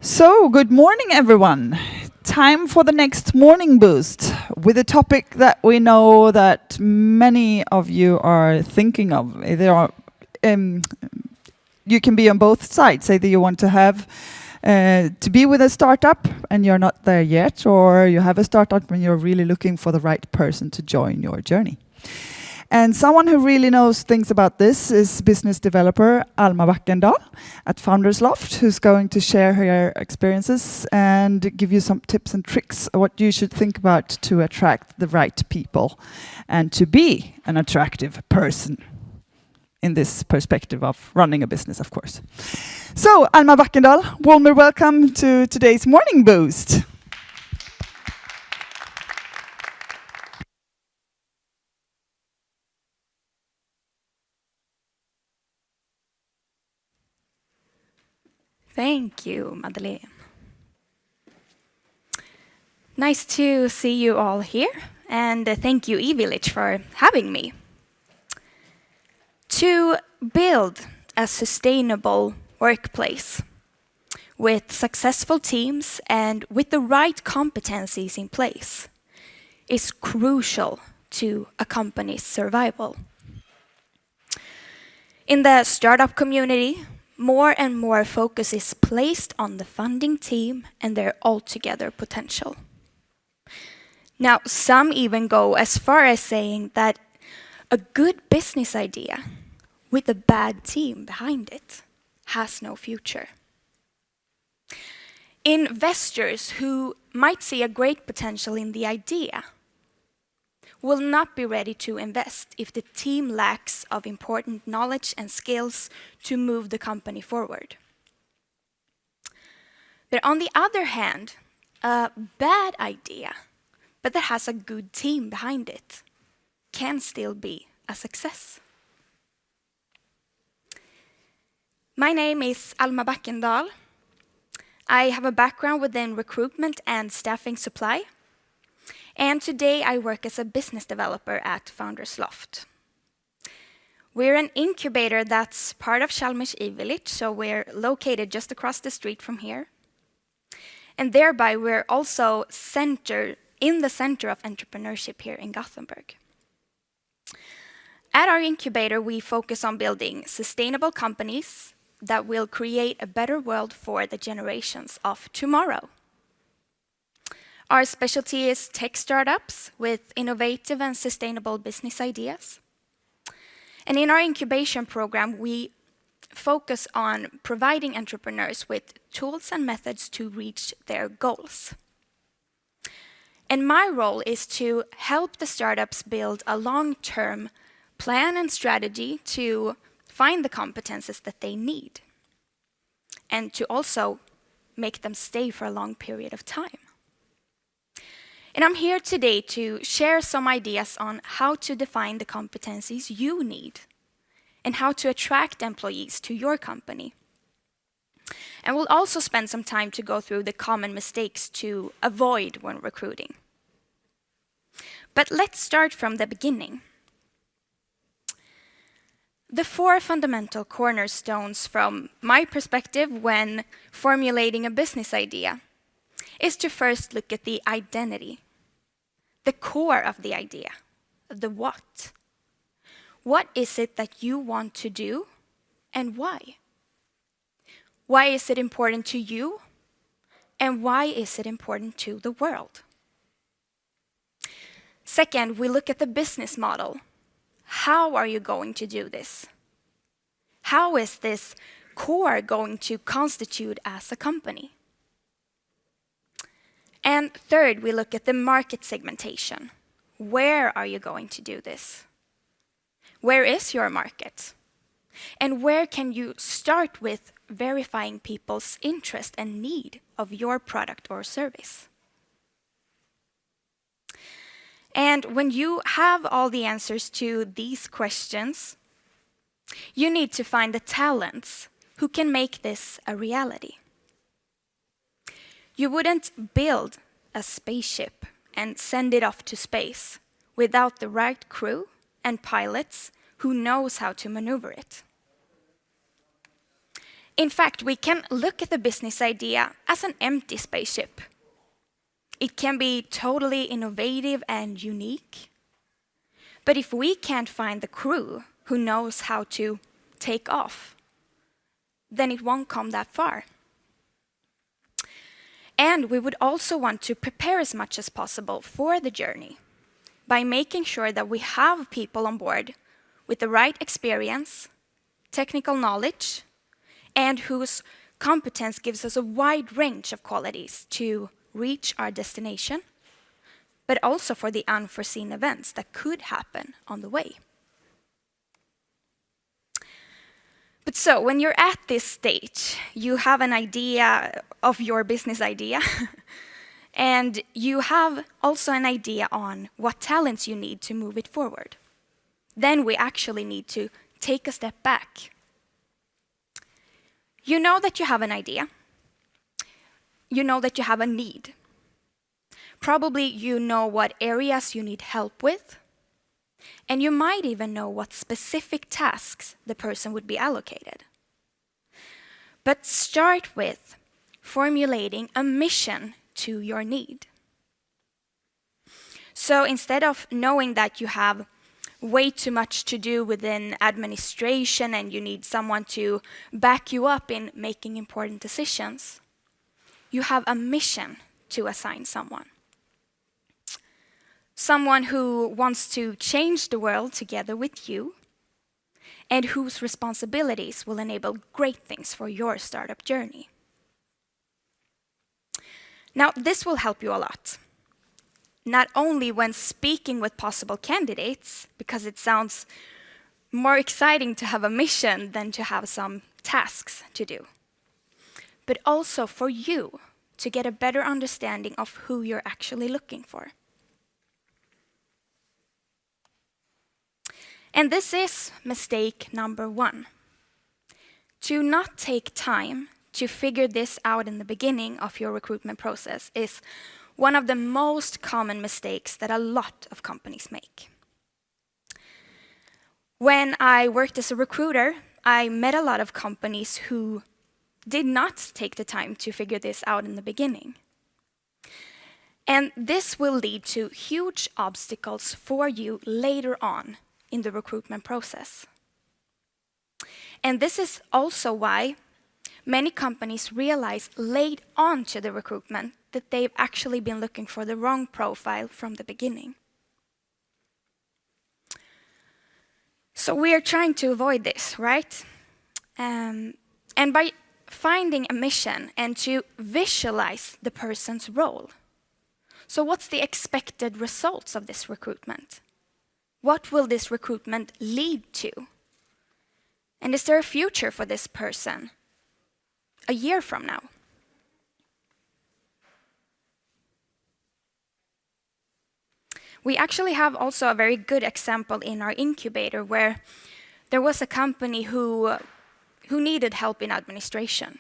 So, good morning, everyone. Time for the next morning boost with a topic that we know that many of you are thinking of. You can be on both sides. Either you want to have to be with a startup and you're not there yet, or you have a startup and you're really looking for the right person to join your journey. And someone who really knows things about this is business developer Alma Backendal at Founders Loft, who's going to share her experiences and give you some tips and tricks of what you should think about to attract the right people and to be an attractive person in this perspective of running a business, of course. So, Alma Backendal, warmly welcome to today's Morning Boost. Thank you, Madeleine. Nice to see you all here, and thank you, E-village, for having me. To build a sustainable workplace with successful teams and with the right competencies in place is crucial to a company's survival. In the startup community, more and more focus is placed on the founding team and their altogether potential. Now, some even go as far as saying that a good business idea with a bad team behind it has no future. Investors who might see a great potential in the idea will not be ready to invest if the team lacks of important knowledge and skills to move the company forward. But on the other hand, a bad idea, but that has a good team behind it, can still be a success. My name is Alma Backendal. I have a background within recruitment and staffing supply. And today I work as a business developer at Founders Loft. We're an incubator that's part of Chalmers E-village, so we're located just across the street from here. And thereby we're also in the center of entrepreneurship here in Gothenburg. At our incubator, we focus on building sustainable companies that will create a better world for the generations of tomorrow. Our specialty is tech startups with innovative and sustainable business ideas. And in our incubation program, we focus on providing entrepreneurs with tools and methods to reach their goals. And my role is to help the startups build a long-term plan and strategy to find the competences that they need, and to also make them stay for a long period of time. And I'm here today to share some ideas on how to define the competencies you need and how to attract employees to your company. And we'll also spend some time to go through the common mistakes to avoid when recruiting. But let's start from the beginning. The 4 fundamental cornerstones from my perspective when formulating a business idea is to first look at the identity, the core of the idea, the what. What is it that you want to do and why? Why is it important to you and why is it important to the world? Second, we look at the business model. How are you going to do this? How is this core going to constitute as a company? And third, we look at the market segmentation. Where are you going to do this? Where is your market? And where can you start with verifying people's interest and need of your product or service? And when you have all the answers to these questions, you need to find the talents who can make this a reality. You wouldn't build a spaceship and send it off to space without the right crew and pilots who knows how to maneuver it. In fact, we can look at the business idea as an empty spaceship. It can be totally innovative and unique. But if we can't find the crew who knows how to take off, then it won't come that far. And we would also want to prepare as much as possible for the journey by making sure that we have people on board with the right experience, technical knowledge, and whose competence gives us a wide range of qualities to reach our destination, but also for the unforeseen events that could happen on the way. But so, when you're at this stage, you have an idea of your business idea, and you have also an idea on what talents you need to move it forward. Then we actually need to take a step back. You know that you have an idea. You know that you have a need. Probably you know what areas you need help with, and you might even know what specific tasks the person would be allocated. But start with formulating a mission to your need. So instead of knowing that you have way too much to do within administration and you need someone to back you up in making important decisions, you have a mission to assign someone. Someone who wants to change the world together with you and whose responsibilities will enable great things for your startup journey. Now, this will help you a lot. Not only when speaking with possible candidates, because it sounds more exciting to have a mission than to have some tasks to do, but also for you to get a better understanding of who you're actually looking for. And this is mistake number 1. To not take time to figure this out in the beginning of your recruitment process is one of the most common mistakes that a lot of companies make. When I worked as a recruiter, I met a lot of companies who did not take the time to figure this out in the beginning. And this will lead to huge obstacles for you later on in the recruitment process. And this is also why many companies realize late on to the recruitment that they've actually been looking for the wrong profile from the beginning. So we are trying to avoid this, right? And by finding a mission and to visualize the person's role. So what's the expected results of this recruitment? What will this recruitment lead to? And is there a future for this person a year from now? We actually have also a very good example in our incubator where there was a company who needed help in administration.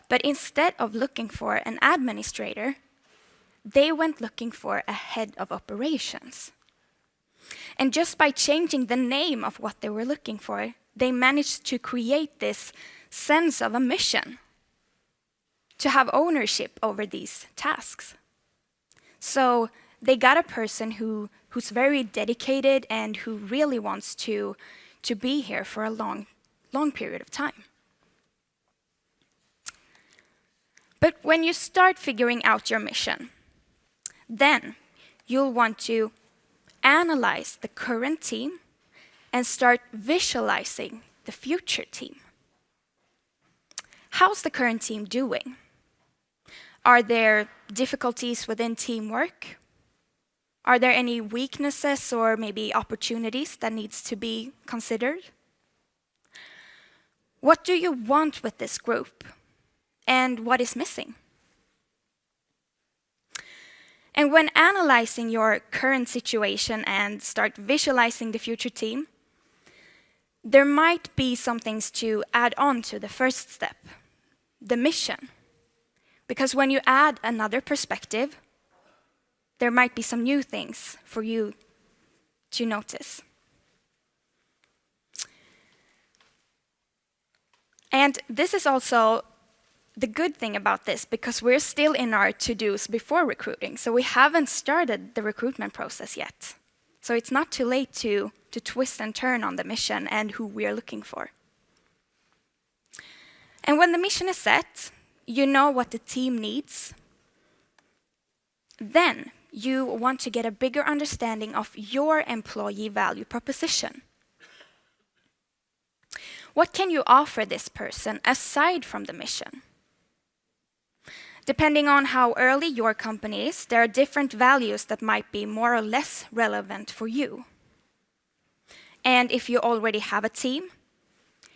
But instead of looking for an administrator, they went looking for a head of operations. And just by changing the name of what they were looking for, they managed to create this sense of a mission, to have ownership over these tasks. So they got a person who's very dedicated and who really wants to be here for a long period of time. But when you start figuring out your mission, then you'll want to analyze the current team and start visualizing the future team. How's the current team doing? Are there difficulties within teamwork? Are there any weaknesses or maybe opportunities that needs to be considered? What do you want with this group? And what is missing? And when analyzing your current situation and start visualizing the future team, there might be some things to add on to the first step, the mission. Because when you add another perspective, there might be some new things for you to notice. And this is also the good thing about this, because we're still in our to-dos before recruiting, so we haven't started the recruitment process yet. So it's not too late to twist and turn on the mission and who we're looking for. And when the mission is set, you know what the team needs. Then you want to get a bigger understanding of your employee value proposition. What can you offer this person aside from the mission? Depending on how early your company is, there are different values that might be more or less relevant for you. And if you already have a team,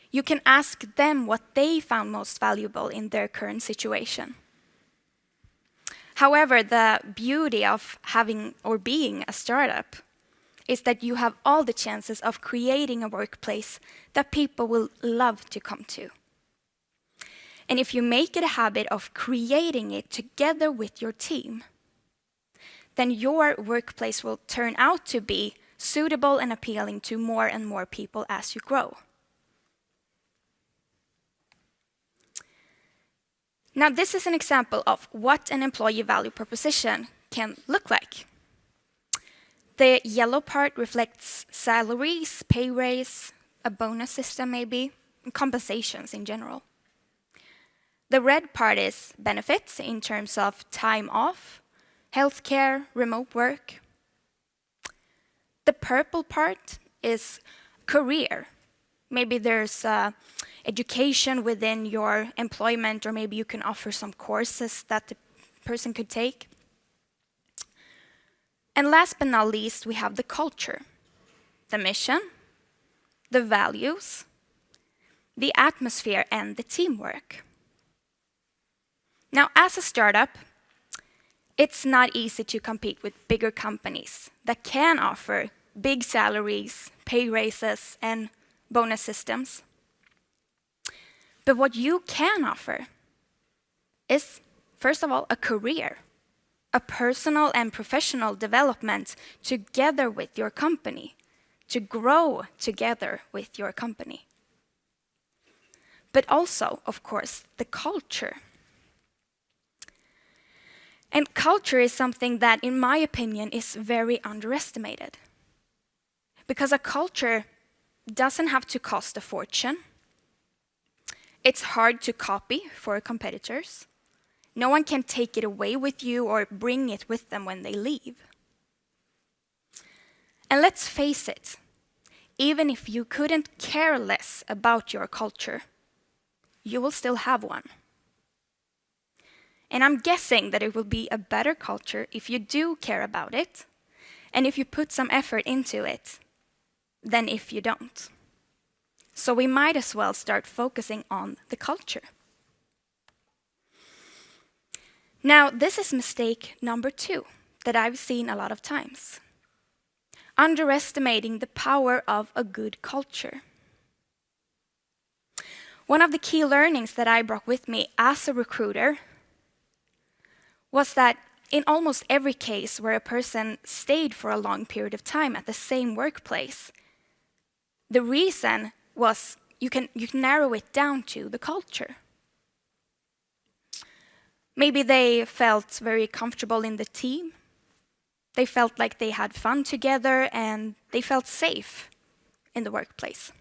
you can ask them what they found most valuable in their current situation. However, the beauty of having or being a startup is that you have all the chances of creating a workplace that people will love to come to. And if you make it a habit of creating it together with your team, then your workplace will turn out to be suitable and appealing to more and more people as you grow. Now, this is an example of what an employee value proposition can look like. The yellow part reflects salaries, pay raise, a bonus system maybe, and compensations in general. The red part is benefits in terms of time off, healthcare, remote work. The purple part is career. Maybe there's education within your employment, or maybe you can offer some courses that the person could take. And last but not least, we have the culture, the mission, the values, the atmosphere, and the teamwork. Now, as a startup, it's not easy to compete with bigger companies that can offer big salaries, pay raises, and bonus systems. But what you can offer is, first of all, a career, a personal and professional development together with your company, to grow together with your company. But also, of course, the culture. And culture is something that, in my opinion, is very underestimated. Because a culture doesn't have to cost a fortune. It's hard to copy for competitors. No one can take it away with you or bring it with them when they leave. And let's face it, even if you couldn't care less about your culture, you will still have one. And I'm guessing that it will be a better culture if you do care about it, and if you put some effort into it, than if you don't. So we might as well start focusing on the culture. Now, this is mistake number 2 that I've seen a lot of times. Underestimating the power of a good culture. One of the key learnings that I brought with me as a recruiter was that in almost every case where a person stayed for a long period of time at the same workplace, the reason was you can narrow it down to the culture. Maybe they felt very comfortable in the team. They felt like they had fun together, and they felt safe in the workplace.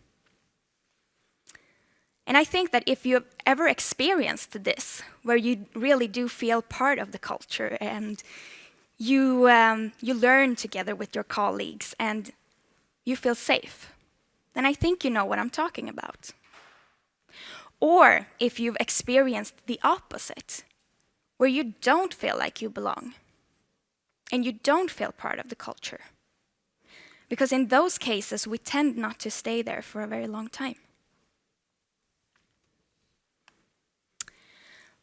And I think that if you've ever experienced this, where you really do feel part of the culture and you learn together with your colleagues and you feel safe, then I think you know what I'm talking about. Or if you've experienced the opposite, where you don't feel like you belong and you don't feel part of the culture. Because in those cases, we tend not to stay there for a very long time.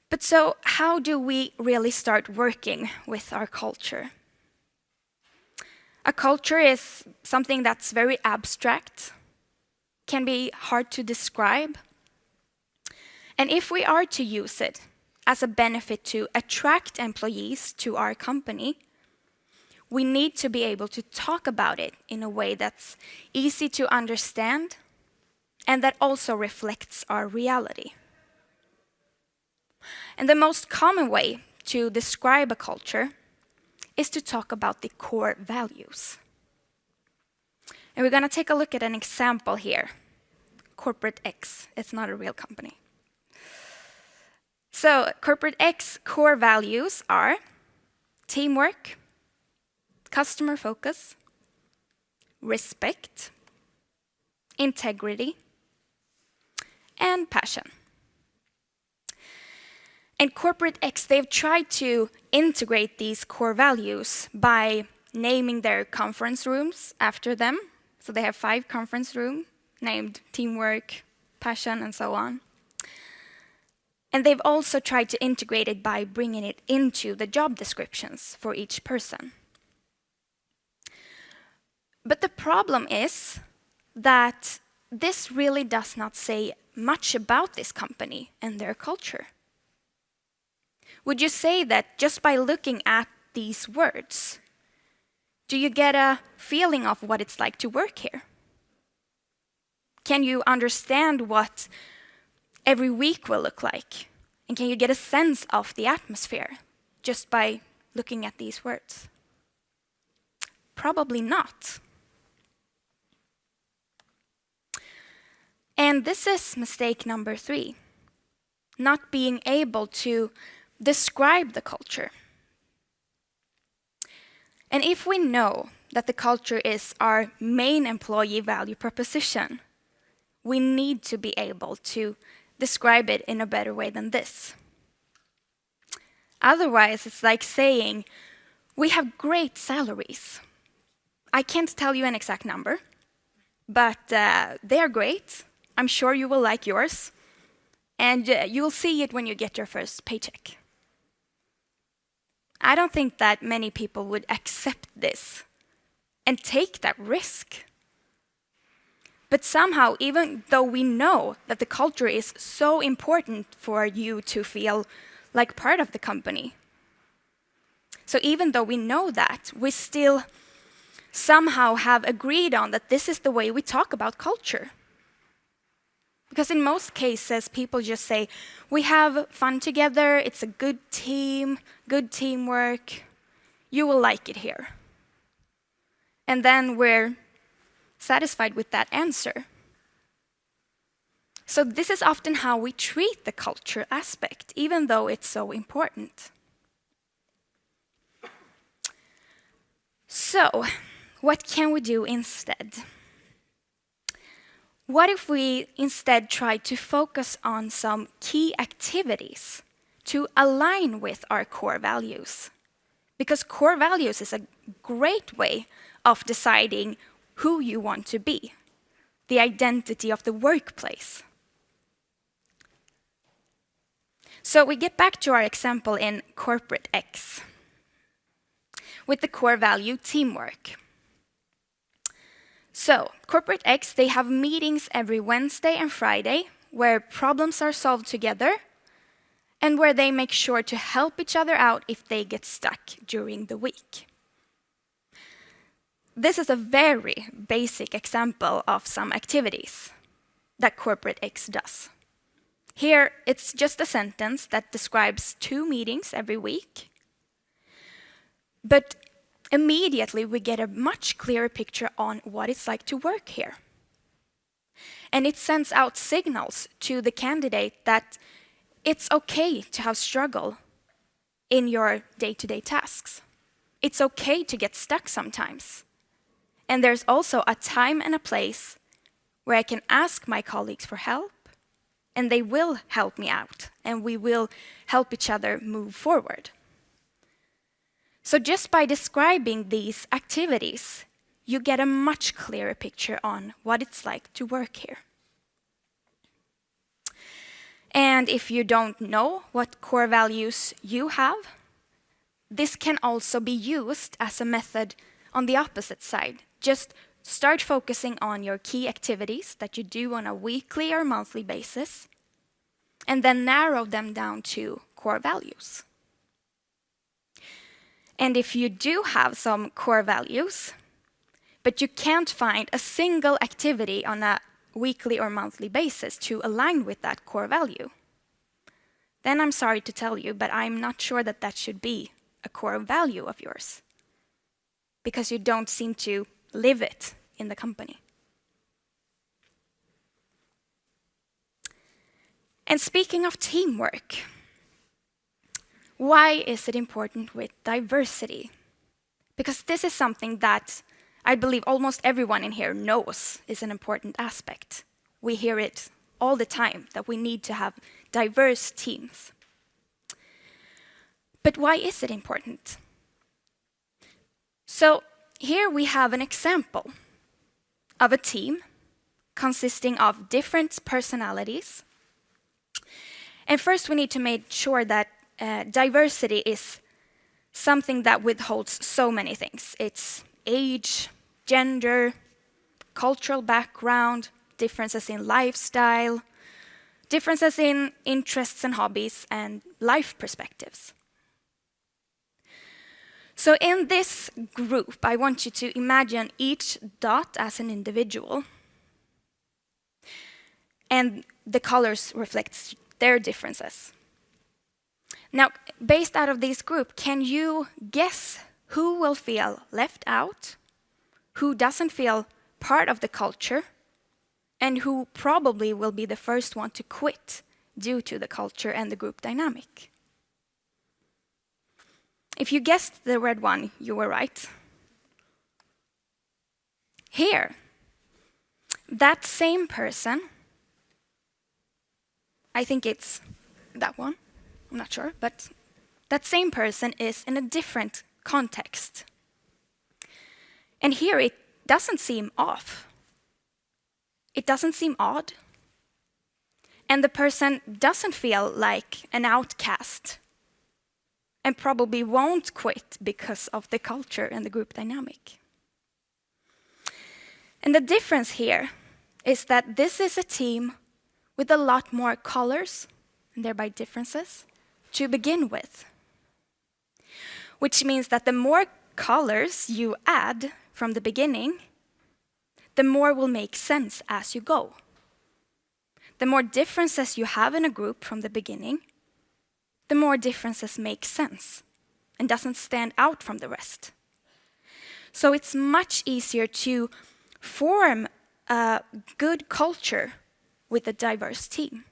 But so how do we really start working with our culture? A culture is something that's very abstract, can be hard to describe. And if we are to use it as a benefit to attract employees to our company, we need to be able to talk about it in a way that's easy to understand and that also reflects our reality. And the most common way to describe a culture is to talk about the core values. And we're going to take a look at an example here. Corporate X, it's not a real company. So Corporate X core values are teamwork, customer focus, respect, integrity, and passion. And Corporate X, they've tried to integrate these core values by naming their conference rooms after them. So they have 5 conference rooms named teamwork, passion, and so on. And they've also tried to integrate it by bringing it into the job descriptions for each person. But the problem is that this really does not say much about this company and their culture. Would you say that just by looking at these words, do you get a feeling of what it's like to work here? Can you understand what every week will look like? And can you get a sense of the atmosphere just by looking at these words? Probably not. And this is mistake number 3, not being able to describe the culture. And if we know that the culture is our main employee value proposition, we need to be able to describe it in a better way than this. Otherwise, it's like saying, we have great salaries. I can't tell you an exact number, but they are great. I'm sure you will like yours. And you'll see it when you get your first paycheck. I don't think that many people would accept this and take that risk. But somehow, even though we know that the culture is so important for you to feel like part of the company, so even though we know that, we still somehow have agreed on that this is the way we talk about culture. Because in most cases, people just say, we have fun together, it's a good team, good teamwork, you will like it here. And then we're satisfied with that answer. So this is often how we treat the culture aspect, even though it's so important. So, what can we do instead? What if we instead try to focus on some key activities to align with our core values? Because core values is a great way of deciding who you want to be, the identity of the workplace. So we get back to our example in Corporate X with the core value teamwork. So, Corporate X, they have meetings every Wednesday and Friday where problems are solved together and where they make sure to help each other out if they get stuck during the week. This is a very basic example of some activities that Corporate X does. Here, it's just a sentence that describes 2 meetings every week. But immediately we get a much clearer picture on what it's like to work here. And it sends out signals to the candidate that it's okay to have struggle in your day-to-day tasks. It's okay to get stuck sometimes. And there's also a time and a place where I can ask my colleagues for help, and they will help me out, and we will help each other move forward. So just by describing these activities, you get a much clearer picture on what it's like to work here. And if you don't know what core values you have, this can also be used as a method on the opposite side. Just start focusing on your key activities that you do on a weekly or monthly basis, and then narrow them down to core values. And if you do have some core values, but you can't find a single activity on a weekly or monthly basis to align with that core value, then I'm sorry to tell you, but I'm not sure that that should be a core value of yours, because you don't seem to live it in the company. And speaking of teamwork, why is it important with diversity? Because this is something that I believe almost everyone in here knows is an important aspect. We hear it all the time, that we need to have diverse teams. But why is it important? So here we have an example of a team consisting of different personalities. And first we need to make sure that diversity is something that withholds so many things. It's age, gender, cultural background, differences in lifestyle, differences in interests and hobbies, and life perspectives. So in this group, I want you to imagine each dot as an individual. And the colors reflect their differences. Now, based out of this group, can you guess who will feel left out, who doesn't feel part of the culture, and who probably will be the first one to quit due to the culture and the group dynamic? If you guessed the red one, you were right. Here, that same person, I think it's that one, I'm not sure, but that same person is in a different context. And here it doesn't seem off. It doesn't seem odd. And the person doesn't feel like an outcast and probably won't quit because of the culture and the group dynamic. And the difference here is that this is a team with a lot more colors, and thereby differences, to begin with. Which means that the more colors you add from the beginning, the more will make sense as you go. The more differences you have in a group from the beginning, the more differences make sense and doesn't stand out from the rest. So it's much easier to form a good culture with a diverse team.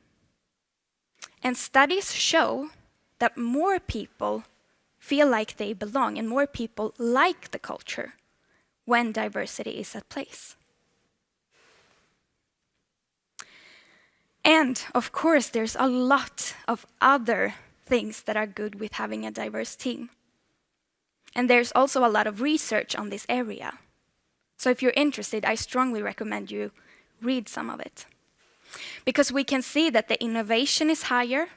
And studies show that more people feel like they belong and more people like the culture when diversity is at place. And of course, there's a lot of other things that are good with having a diverse team. And there's also a lot of research on this area. So if you're interested, I strongly recommend you read some of it. Because we can see that the innovation is higher.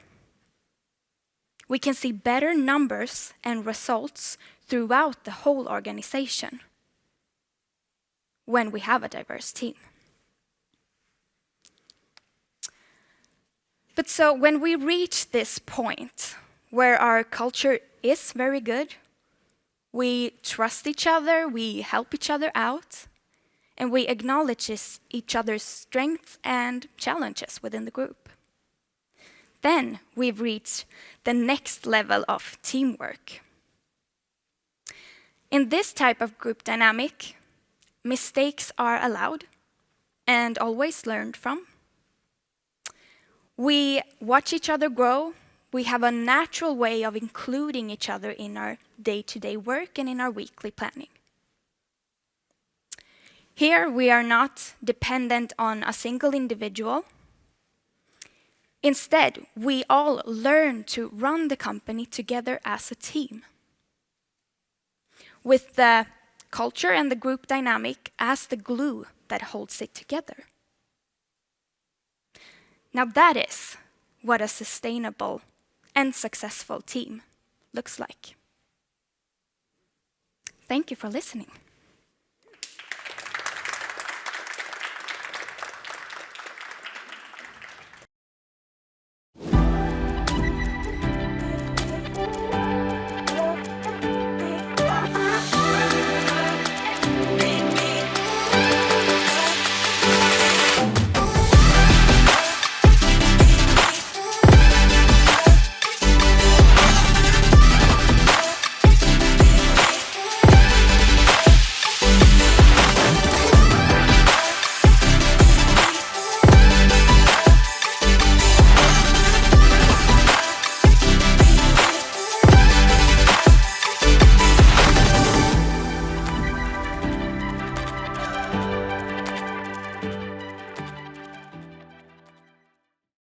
We can see better numbers and results throughout the whole organization when we have a diverse team. But so when we reach this point where our culture is very good, we trust each other, we help each other out, and we acknowledge each other's strengths and challenges within the group. Then we've reached the next level of teamwork. In this type of group dynamic, mistakes are allowed and always learned from. We watch each other grow. We have a natural way of including each other in our day-to-day work and in our weekly planning. Here, we are not dependent on a single individual. Instead, we all learn to run the company together as a team, with the culture and the group dynamic as the glue that holds it together. Now that is what a sustainable and successful team looks like. Thank you for listening.